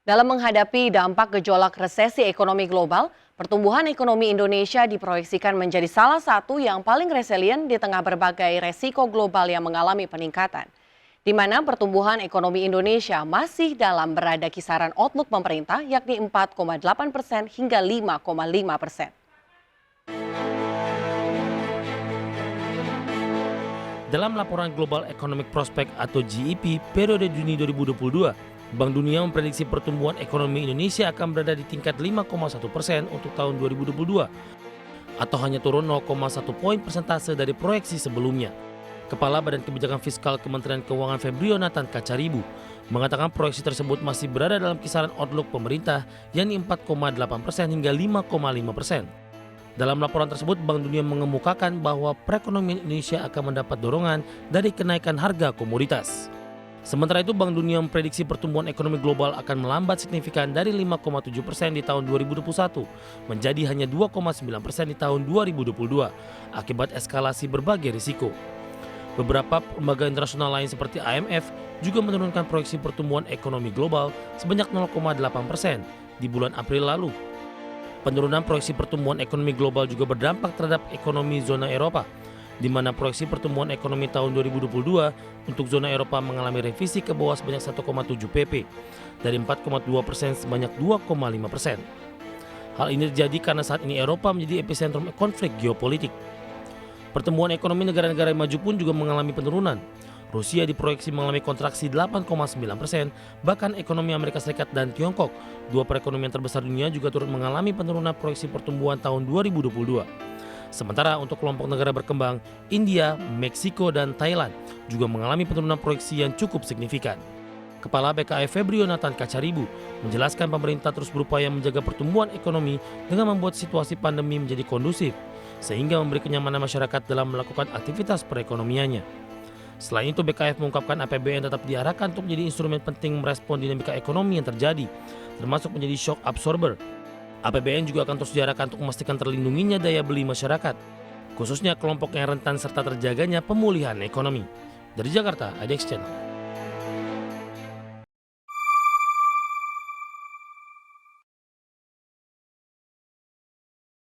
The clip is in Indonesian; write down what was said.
Dalam menghadapi dampak gejolak resesi ekonomi global, pertumbuhan ekonomi Indonesia diproyeksikan menjadi salah satu yang paling resilient di tengah berbagai resiko global yang mengalami peningkatan. Di mana pertumbuhan ekonomi Indonesia masih dalam berada kisaran outlook pemerintah yakni 4,8% hingga 5,5%. Dalam laporan Global Economic Prospect atau GEP periode Juni 2022, Bank Dunia memprediksi pertumbuhan ekonomi Indonesia akan berada di tingkat 5,1% untuk tahun 2022, atau hanya turun 0,1 poin persentase dari proyeksi sebelumnya. Kepala Badan Kebijakan Fiskal Kementerian Keuangan Febrio Nathan Kacaribu mengatakan proyeksi tersebut masih berada dalam kisaran outlook pemerintah, yakni 4,8% hingga 5,5%. Dalam laporan tersebut, Bank Dunia mengemukakan bahwa perekonomian Indonesia akan mendapat dorongan dari kenaikan harga komoditas. Sementara itu, Bank Dunia memprediksi pertumbuhan ekonomi global akan melambat signifikan dari 5,7% di tahun 2021 menjadi hanya 2,9% di tahun 2022 akibat eskalasi berbagai risiko. Beberapa lembaga internasional lain seperti IMF juga menurunkan proyeksi pertumbuhan ekonomi global sebanyak 0,8% di bulan April lalu. Penurunan proyeksi pertumbuhan ekonomi global juga berdampak terhadap ekonomi zona Eropa, di mana proyeksi pertumbuhan ekonomi tahun 2022 untuk zona Eropa mengalami revisi ke bawah sebanyak 1,7 pp, dari 4,2% sebanyak 2,5%. Hal ini terjadi karena saat ini Eropa menjadi epicentrum konflik geopolitik. Pertumbuhan ekonomi negara-negara maju pun juga mengalami penurunan. Rusia diproyeksi mengalami kontraksi 8,9%, bahkan ekonomi Amerika Serikat dan Tiongkok, dua perekonomian terbesar dunia, juga turut mengalami penurunan proyeksi pertumbuhan tahun 2022. Sementara untuk kelompok negara berkembang, India, Meksiko, dan Thailand juga mengalami penurunan proyeksi yang cukup signifikan. Kepala BKF Febrio Nathan Kacaribu menjelaskan pemerintah terus berupaya menjaga pertumbuhan ekonomi dengan membuat situasi pandemi menjadi kondusif, sehingga memberi kenyamanan masyarakat dalam melakukan aktivitas perekonomiannya. Selain itu, BKF mengungkapkan APBN tetap diarahkan untuk menjadi instrumen penting merespon dinamika ekonomi yang terjadi, termasuk menjadi shock absorber. APBN juga akan terus diarahkan untuk memastikan terlindunginya daya beli masyarakat, khususnya kelompok yang rentan serta terjaganya pemulihan ekonomi. Dari Jakarta, IDX Channel.